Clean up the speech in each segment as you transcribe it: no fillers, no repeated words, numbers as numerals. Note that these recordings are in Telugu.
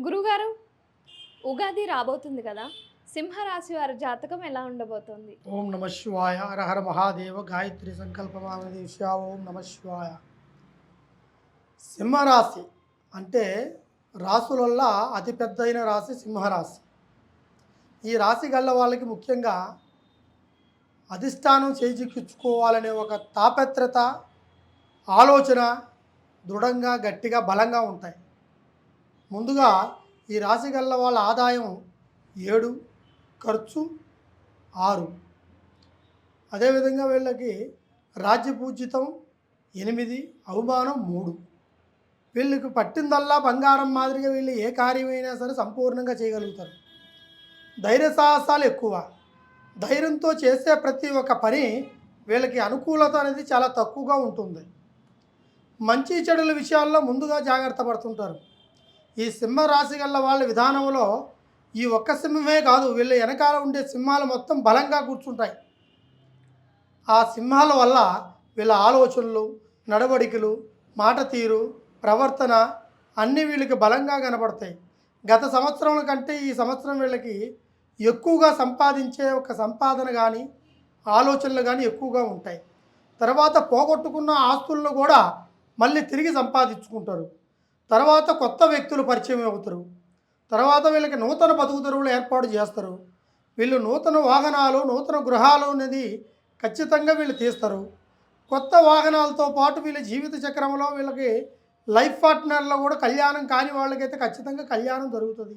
గురుగారు, ఉగాది రాబోతుంది కదా! సింహరాశి వారి జాతకం ఎలా ఉండబోతోంది? ఓం నమ శివాయ హర హర మహాదేవ గాయత్రి సంకల్పమానదేశ్య ఓం నమ శివాయ. సింహరాశి అంటే రాసులల్లా అతిపెద్దైన రాశి సింహరాశి. ఈ రాశి గల్ల వాళ్ళకి ముఖ్యంగా అధిష్టానం చేజిక్కించుకోవాలనే ఒక తాపత్రత, ఆలోచన దృఢంగా గట్టిగా బలంగా ఉంటాయి. ముందుగా ఈ రాశి గల్ల వాళ్ళ ఆదాయం 7, ఖర్చు 6. అదేవిధంగా వీళ్ళకి రాజ్యపూజితం 8, అవమానం 3. వీళ్ళకి పట్టిందల్లా బంగారం మాదిరిగా వీళ్ళు ఏ కార్యమైనా సరే సంపూర్ణంగా చేయగలుగుతారు. ధైర్య సాహసాలు ఎక్కువ. ధైర్యంతో చేసే ప్రతి ఒక్క పని వీళ్ళకి అనుకూలత అనేది చాలా తక్కువగా ఉంటుంది. మంచి చెడుల విషయాల్లో ముందుగా జాగ్రత్త పడుతుంటారు. ఈ సింహరాశి గల్ల వాళ్ళ విధానంలో ఈ ఒక్క సింహమే కాదు, వీళ్ళ వెనకాల ఉండే సింహాలు మొత్తం బలంగా కూర్చుంటాయి. ఆ సింహాల వల్ల వీళ్ళ ఆలోచనలు, నడవడికలు, మాట తీరు, ప్రవర్తన అన్నీ వీళ్ళకి బలంగా కనబడతాయి. గత సంవత్సరం కంటే ఈ సంవత్సరం వీళ్ళకి ఎక్కువగా సంపాదించే ఒక సంపాదన కానీ ఆలోచనలు కానీ ఎక్కువగా ఉంటాయి. తర్వాత పోగొట్టుకున్న ఆస్తులను కూడా మళ్ళీ తిరిగి సంపాదించుకుంటారు. తర్వాత కొత్త వ్యక్తులు పరిచయం అవుతారు. తర్వాత వీళ్ళకి నూతన బతుకు తెరువులు ఏర్పాటు చేస్తారు. వీళ్ళు నూతన వాహనాలు, నూతన గృహాలు అనేది ఖచ్చితంగా వీళ్ళు తీస్తారు. కొత్త వాహనాలతో పాటు వీళ్ళ జీవిత చక్రంలో వీళ్ళకి లైఫ్ పార్ట్నర్లో కూడా కళ్యాణం కాని వాళ్ళకైతే ఖచ్చితంగా కళ్యాణం జరుగుతుంది.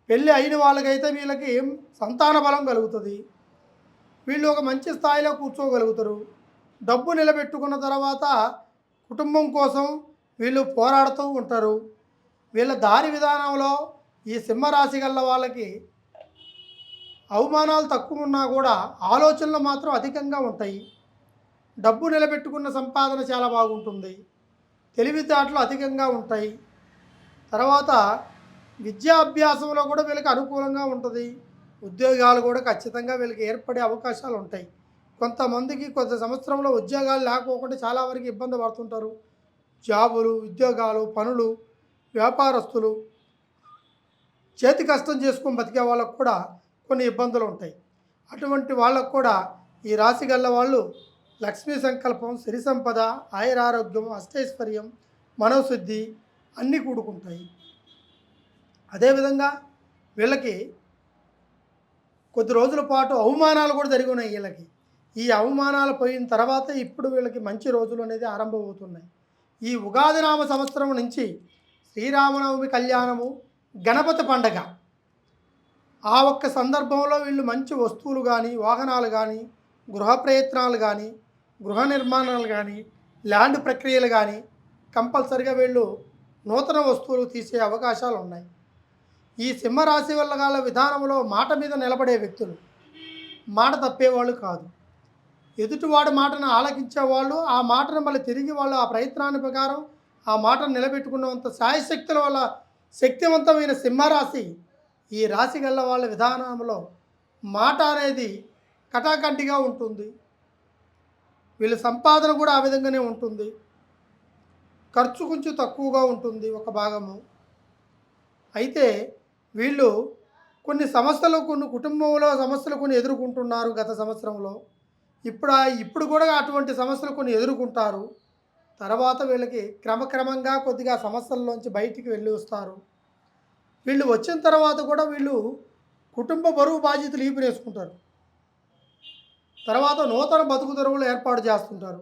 పెళ్ళి అయిన వాళ్ళకైతే వీళ్ళకి సంతాన బలం కలుగుతుంది. వీళ్ళు ఒక మంచి స్థాయిలో కూర్చోగలుగుతారు. డబ్బు నిలబెట్టుకున్న తర్వాత కుటుంబం కోసం వీళ్ళు పోరాడుతూ ఉంటారు. వీళ్ళ దారి విధానంలో ఈ సింహరాశి గల్ల వాళ్ళకి అవమానాలు తక్కువ ఉన్నా కూడా ఆలోచనలు మాత్రం అధికంగా ఉంటాయి. డబ్బు నిలబెట్టుకున్న సంపాదన చాలా బాగుంటుంది. తెలివితేటలు అధికంగా ఉంటాయి. తర్వాత విద్యాభ్యాసంలో కూడా వీళ్ళకి అనుకూలంగా ఉంటుంది. ఉద్యోగాలు కూడా ఖచ్చితంగా వీళ్ళకి ఏర్పడే అవకాశాలు ఉంటాయి. కొంతమందికి కొంత సంవత్సరంలో ఉద్యోగాలు లేకపోకుండా చాలా వరకు ఇబ్బంది పడుతుంటారు. జాబులు, ఉద్యోగాలు, పనులు, వ్యాపారస్తులు, చేతి కష్టం చేసుకొని బతికే వాళ్ళకు కూడా కొన్ని ఇబ్బందులు ఉంటాయి. అటువంటి వాళ్ళకు కూడా ఈ రాశి గల్ల వాళ్ళు లక్ష్మీ సంకల్పం, సిరి సంపద, ఆయురారోగ్యం, అష్టైశ్వర్యం, మనోశుద్ధి అన్నీ కూడుకుంటాయి. అదేవిధంగా వీళ్ళకి కొద్ది రోజుల పాటు అవమానాలు కూడా జరిగి ఉన్నాయి. వీళ్ళకి ఈ అవమానాలు పోయిన తర్వాత ఇప్పుడు వీళ్ళకి మంచి రోజులు అనేది ఆరంభమవుతున్నాయి. ఈ ఉగాది నామ సంవత్సరం నుంచి శ్రీరామనవమి కళ్యాణము, గణపతి పండగ, ఆ ఒక్క సందర్భంలో వీళ్ళు మంచి వస్తువులు కానీ, వాహనాలు కానీ, గృహ ప్రయత్నాలు కానీ, గృహ నిర్మాణాలు కానీ, ల్యాండ్ ప్రక్రియలు కానీ కంపల్సరిగా వీళ్ళు నూతన వస్తువులు తీసే అవకాశాలు ఉన్నాయి. ఈ సింహరాశి వల్ల గల విధానంలో మాట మీద నిలబడే వ్యక్తులు, మాట తప్పేవాళ్ళు కాదు. ఎదుటివాడి మాటను ఆలకించేవాళ్ళు, ఆ మాటను మళ్ళీ తిరిగి వాళ్ళు ఆ ప్రయత్నాన్ని ప్రకారం ఆ మాటను నిలబెట్టుకున్నంత శాయశక్తుల వల్ల శక్తివంతమైన సింహరాశి ఈ రాశి గల్ల వాళ్ళ విధానంలో మాట అనేది కటాకంటిగా ఉంటుంది. వీళ్ళ సంపాదన కూడా ఆ విధంగానే ఉంటుంది. ఖర్చు కొంచెం తక్కువగా ఉంటుంది ఒక భాగము. అయితే వీళ్ళు కొన్ని సమస్యలు, కొన్ని కుటుంబంలో సమస్యలు కొన్ని ఎదుర్కొంటున్నారు గత సంవత్సరంలో. ఇప్పుడు కూడా అటువంటి సమస్యలు కొన్ని ఎదుర్కొంటారు. తర్వాత వీళ్ళకి క్రమక్రమంగా కొద్దిగా సమస్యల్లోంచి బయటికి వెళ్ళి వస్తారు. వీళ్ళు వచ్చిన తర్వాత కూడా వీళ్ళు కుటుంబ బరువు బాధ్యతలు ఈపినేసుకుంటారు. తర్వాత నూతన బతుకు తెరువులు ఏర్పాటు చేస్తుంటారు.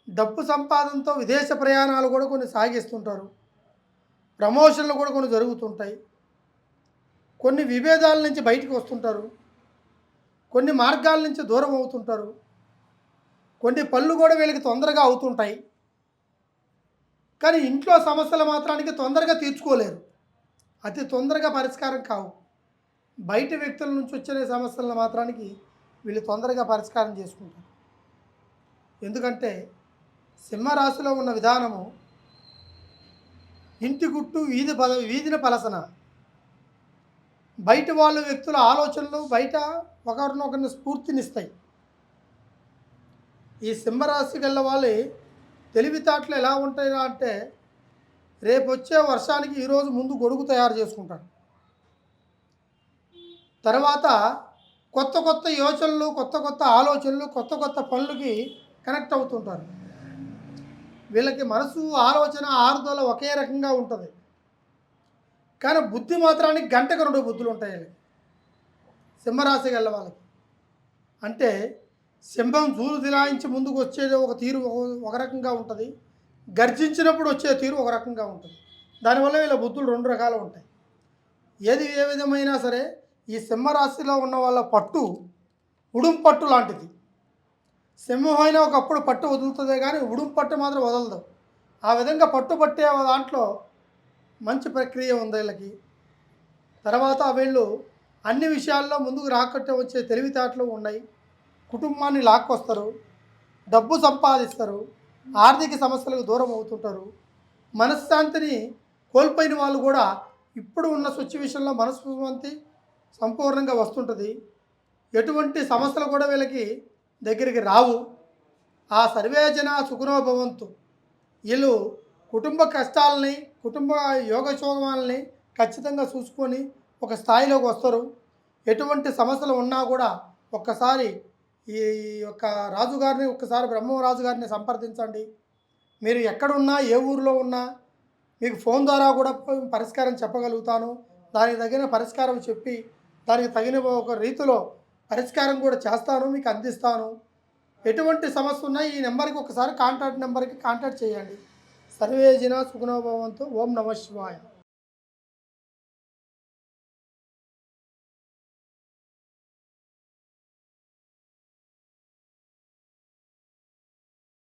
డబ్బు సంపాదనతో విదేశ ప్రయాణాలు కూడా కొన్ని సాగిస్తుంటారు. ప్రమోషన్లు కూడా కొన్ని జరుగుతుంటాయి. కొన్ని విభేదాల నుంచి బయటకు వస్తుంటారు. కొన్ని మార్గాల నుంచి దూరం అవుతుంటారు. కొన్ని పనులు కూడా వీళ్ళకి తొందరగా అవుతుంటాయి. కానీ ఇంట్లో సమస్యలు మాత్రానికి తొందరగా తీర్చుకోలేరు. అతి తొందరగా పరిష్కారం కావు. బయట వ్యక్తుల నుంచి వచ్చే సమస్యలను మాత్రానికి వీళ్ళు తొందరగా పరిష్కారం చేసుకుంటారు. ఎందుకంటే సింహరాశిలో ఉన్న విధానము ఇంటి గుట్టు వీధిన పలసన. బయట వాళ్ళ వ్యక్తుల ఆలోచనలు బయట ఒకరినొకరిని స్ఫూర్తినిస్తాయి. ఈ సింహరాశి గల్ల వాళ్ళ తెలివితేటలు ఎలా ఉంటాయో అంటే రేపు వచ్చే వర్షానికి ఈరోజు ముందు గొడుగు తయారు చేసుకుంటాడు. తర్వాత కొత్త కొత్త యోచనలు, కొత్త కొత్త ఆలోచనలు, కొత్త కొత్త పనులకి కనెక్ట్ అవుతుంటారు. వీళ్ళకి మనసు, ఆలోచన, ఆరుదల ఒకే రకంగా ఉంటుంది. కానీ బుద్ధి మాత్రానికి గంటకు 2 బుద్ధులు ఉంటాయి వీళ్ళకి. సింహరాశి గల వాళ్ళకి అంటే సింహం జూలు దిలాయించి ముందుకు వచ్చేది ఒక తీరు ఒక రకంగా ఉంటుంది, గర్జించినప్పుడు వచ్చే తీరు ఒక రకంగా ఉంటుంది. దానివల్ల వీళ్ళ బుద్ధులు 2 రకాలు ఉంటాయి. ఏది ఏ విధమైనా సరే ఈ సింహరాశిలో ఉన్న వాళ్ళ పట్టు ఉడుం పట్టు లాంటిది. సింహం అయినా ఒకప్పుడు పట్టు వదులుతుందే కానీ ఉడుం పట్టు మాత్రం వదలదు. ఆ విధంగా పట్టు పట్టే దాంట్లో మంచి ప్రక్రియ ఉంది వీళ్ళకి. తర్వాత వీళ్ళు అన్ని విషయాల్లో ముందుకు రాకట్టే వచ్చే తెలివితేటలు ఉన్నాయి. కుటుంబాన్ని లాక్కొస్తారు, డబ్బు సంపాదిస్తారు, ఆర్థిక సమస్యలకు దూరం అవుతుంటారు. మనశ్శాంతిని కోల్పోయిన వాళ్ళు కూడా ఇప్పుడు ఉన్న సిచ్యువేషన్లో మనశ్శాంతి సంపూర్ణంగా వస్తుంటుంది. ఎటువంటి సమస్యలు కూడా వీళ్ళకి దగ్గరికి రావు. ఆ సర్వేజన సుఖనో భవంతు. వీళ్ళు కుటుంబ కష్టాలని, కుటుంబ యోగక్షోభాలని ఖచ్చితంగా చూసుకొని ఒక స్థాయిలోకి వస్తారు. ఎటువంటి సమస్యలు ఉన్నా కూడా ఒక్కసారి ఈ యొక్క రాజుగారిని, ఒక్కసారి బ్రహ్మరాజు గారిని సంప్రదించండి. మీరు ఎక్కడున్నా, ఏ ఊరిలో ఉన్నా మీకు ఫోన్ ద్వారా కూడా పరిష్కారం చెప్పగలుగుతాను. దానికి తగిన పరిష్కారం చెప్పి దానికి తగిన ఒక రీతిలో పరిష్కారం కూడా చేస్తాను, మీకు అందిస్తాను. ఎటువంటి సమస్య ఉన్నా ఈ నెంబర్కి ఒకసారి కాంటాక్ట్ నెంబర్కి కాంటాక్ట్ చేయండి. సర్వేజన సుఖనో భవంతు. ఓం నమః శివాయ.